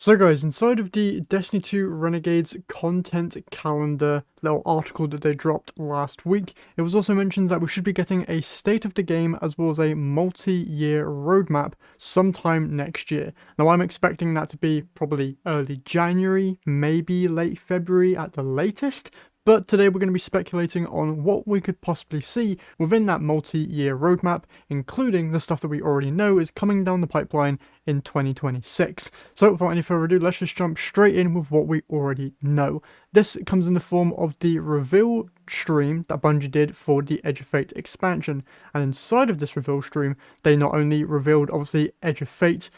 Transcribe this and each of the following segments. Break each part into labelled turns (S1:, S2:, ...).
S1: So guys, inside of the Destiny 2 Renegades content calendar little article that they dropped last week, it was also mentioned that we should be getting a state of the game as well as a multi-year roadmap sometime next year. Now I'm expecting that to be probably early January, maybe late February at the latest, but today we're going to be speculating on what we could possibly see within that multi-year roadmap, including the stuff that we already know is coming down the pipeline in 2026. So without any further ado, let's just jump straight in with what we already know. This comes in the form of the reveal stream that Bungie did for the Edge of Fate expansion, and inside of this reveal stream, they not only revealed obviously Edge of Fate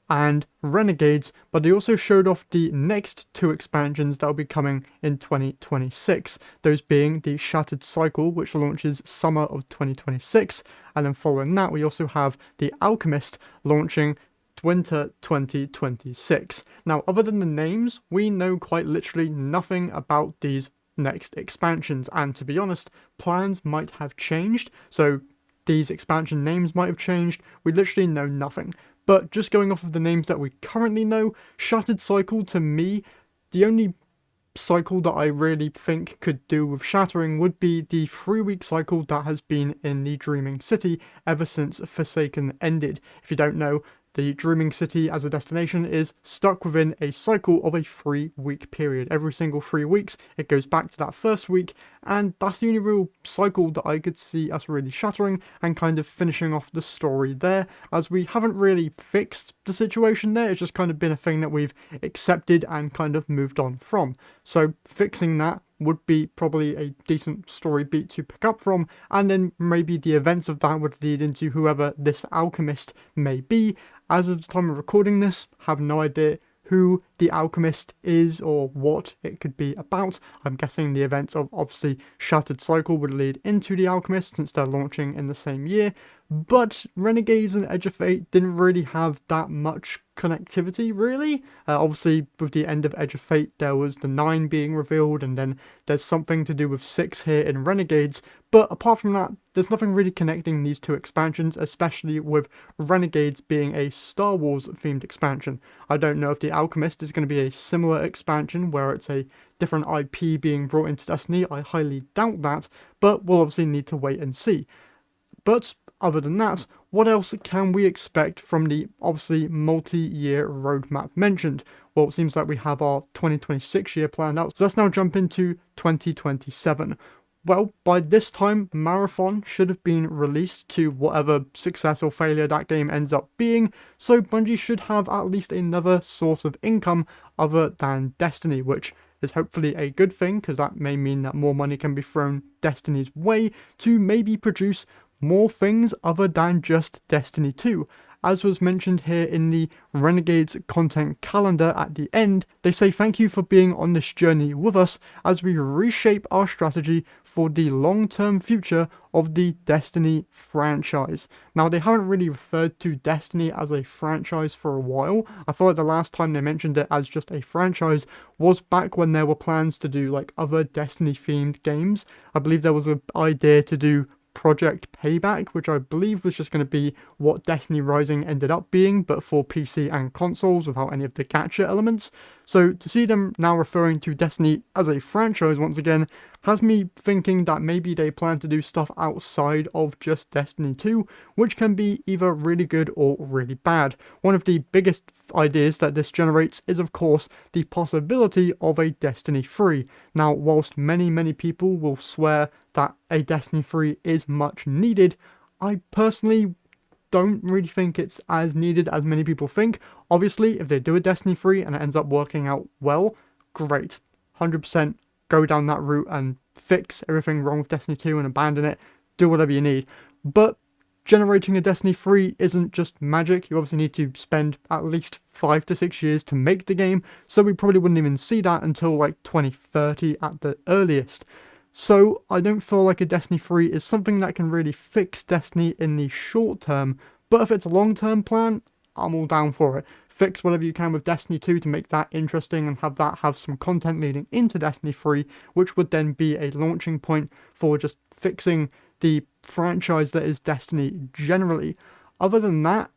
S1: and Renegades, but they also showed off the next two expansions that will be coming in 2026, those being the Shattered Cycle, which launches summer of 2026, and then following that we also have the Alchemist launching winter 2026. Now, other than the names, we know quite literally nothing about these next expansions, and to be honest, plans might have changed, so these expansion names might have changed, we literally know nothing. But just going off of the names that we currently know, Shattered Cycle, to me, the only cycle that I really think could do with shattering would be the 3-week cycle that has been in the Dreaming City ever since Forsaken ended. If you don't know, the Dreaming City as a destination is stuck within a cycle of a 3-week period. Every single 3 weeks, it goes back to that first week, and that's the only real cycle that I could see us really shattering and kind of finishing off the story there, as we haven't really fixed the situation there. It's just kind of been a thing that we've accepted and kind of moved on from. So fixing that would be probably a decent story beat to pick up from, and then maybe the events of that would lead into whoever this alchemist may be. As of the time of recording this, have no idea who the alchemist is or what it could be about. I'm guessing the events of obviously Shattered Cycle would lead into the alchemist since they're launching in the same year, but Renegades and Edge of Fate didn't really have that much connectivity, really. Obviously, with the end of Edge of Fate, there was the 9 being revealed, and then there's something to do with 6 here in Renegades, but apart from that, there's nothing really connecting these two expansions, especially with Renegades being a Star Wars themed expansion. I don't know if the Alchemist is going to be a similar expansion where it's a different IP being brought into Destiny. I highly doubt that, but we'll obviously need to wait and see. But other than that, what else can we expect from the obviously multi-year roadmap mentioned? Well, it seems like we have our 2026 year planned out, so let's now jump into 2027. Well, by this time, Marathon should have been released to whatever success or failure that game ends up being, so Bungie should have at least another source of income other than Destiny, which is hopefully a good thing, because that may mean that more money can be thrown Destiny's way to maybe produce more things other than just Destiny 2. As was mentioned here in the Renegades content calendar at the end, they say thank you for being on this journey with us as we reshape our strategy for the long-term future of the Destiny franchise. Now, they haven't really referred to Destiny as a franchise for a while. I feel like the last time they mentioned it as just a franchise was back when there were plans to do like other Destiny-themed games. I believe there was an idea to do Project Payback, which I believe was just going to be what Destiny Rising ended up being, but for PC and consoles without any of the gacha elements. So to see them now referring to Destiny as a franchise once again has me thinking that maybe they plan to do stuff outside of just Destiny 2, which can be either really good or really bad. One of the biggest ideas that this generates is of course the possibility of a Destiny 3. Now, whilst many people will swear that a Destiny 3 is much needed, I personally don't really think it's as needed as many people think. Obviously, if they do a Destiny 3 and it ends up working out well, great. 100% go down that route and fix everything wrong with Destiny 2 and abandon it. Do whatever you need. But generating a Destiny 3 isn't just magic. You obviously need to spend at least 5 to 6 years to make the game, so we probably wouldn't even see that until like 2030 at the earliest. So I don't feel like a Destiny 3 is something that can really fix Destiny in the short term, but if it's a long-term plan, I'm all down for it. Fix whatever you can with Destiny 2 to make that interesting and have some content leading into Destiny 3, which would then be a launching point for just fixing the franchise that is Destiny generally. Other than that,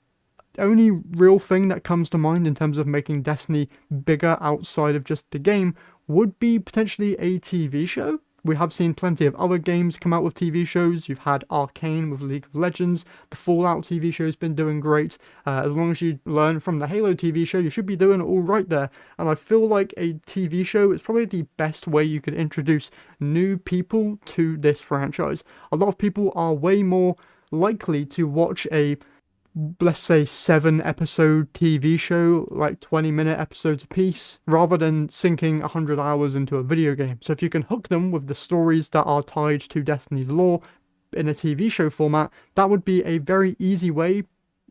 S1: The only real thing that comes to mind in terms of making Destiny bigger outside of just the game would be potentially a TV show. We have seen plenty of other games come out with TV shows. You've had Arcane with League of Legends. The Fallout TV show's been doing great. As long as you learn from the Halo TV show, you should be doing all right there. And I feel like a TV show is probably the best way you could introduce new people to this franchise. A lot of people are way more likely to watch a, let's say, 7-episode TV show, like 20-minute episodes a piece, rather than sinking 100 hours into a video game. So if you can hook them with the stories that are tied to Destiny's lore in a TV show format, that would be a very easy way,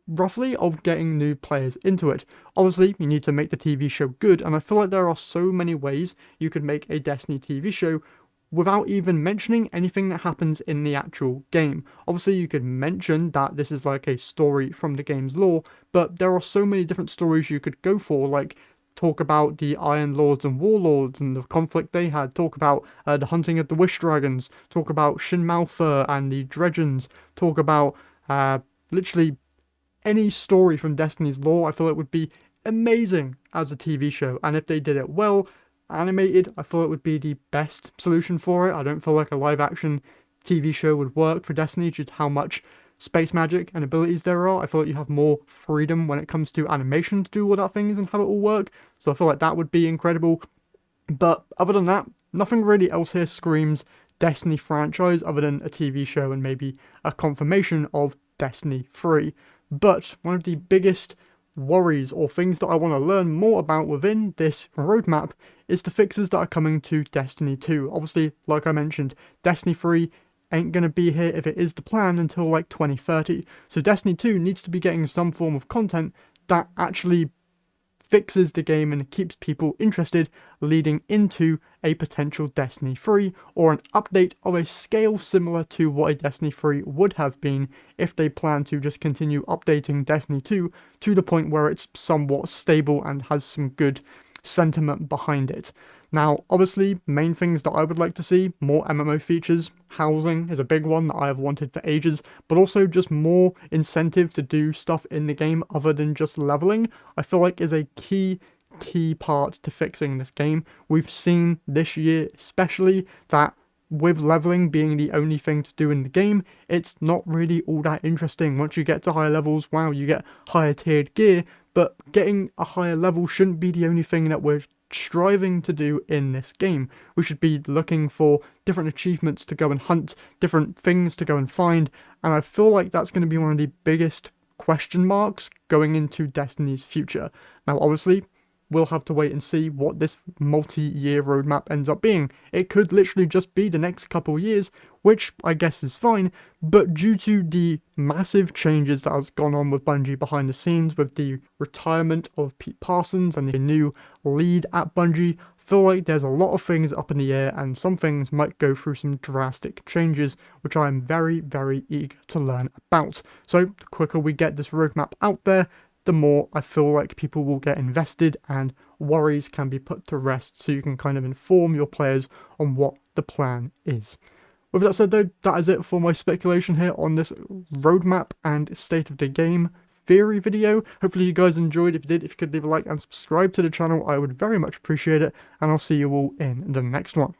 S1: roughly, of getting new players into it. Obviously, you need to make the TV show good, and I feel like there are so many ways you could make a Destiny TV show without even mentioning anything that happens in the actual game. Obviously, you could mention that this is like a story from the game's lore, but there are so many different stories you could go for, like talk about the Iron Lords and Warlords and the conflict they had, talk about the hunting of the Wish Dragons, talk about Shin Malphur and the Dredgens, talk about literally any story from Destiny's lore. I feel it would be amazing as a TV show, and if they did it well, animated, I feel it would be the best solution for it. I don't feel like a live action TV show would work for Destiny due to how much space magic and abilities there are. I feel like you have more freedom when it comes to animation to do all that things and have it all work. So I feel like that would be incredible. But other than that, nothing really else here screams Destiny franchise other than a TV show and maybe a confirmation of Destiny 3. But one of the biggest worries or things that I want to learn more about within this roadmap is the fixes that are coming to Destiny 2. Obviously, like I mentioned, Destiny 3 ain't going to be here if it is the plan until like 2030. So Destiny 2 needs to be getting some form of content that actually fixes the game and keeps people interested leading into a potential Destiny 3 or an update of a scale similar to what a Destiny 3 would have been if they plan to just continue updating Destiny 2 to the point where it's somewhat stable and has some good sentiment behind it. Now, obviously, main things that I would like to see, more MMO features. Housing is a big one that I have wanted for ages, but also just more incentive to do stuff in the game other than just leveling, I feel like is a key part to fixing this game. We've seen this year especially that with leveling being the only thing to do in the game, it's not really all that interesting. Once you get to higher levels, wow, you get higher tiered gear, but getting a higher level shouldn't be the only thing that we're striving to do in this game. We should be looking for different achievements to go and hunt, different things to go and find, and I feel like that's going to be one of the biggest question marks going into Destiny's future. Now, obviously, we'll have to wait and see what this multi-year roadmap ends up being. It could literally just be the next couple years, which I guess is fine, but due to the massive changes that has gone on with Bungie behind the scenes, with the retirement of Pete Parsons and the new lead at Bungie, I feel like there's a lot of things up in the air and some things might go through some drastic changes, which I am very, very eager to learn about. So the quicker we get this roadmap out there, the more I feel like people will get invested and worries can be put to rest, so you can kind of inform your players on what the plan is. With that said though, that is it for my speculation here on this roadmap and state of the game theory video. Hopefully you guys enjoyed. If you did, if you could leave a like and subscribe to the channel, I would very much appreciate it, and I'll see you all in the next one.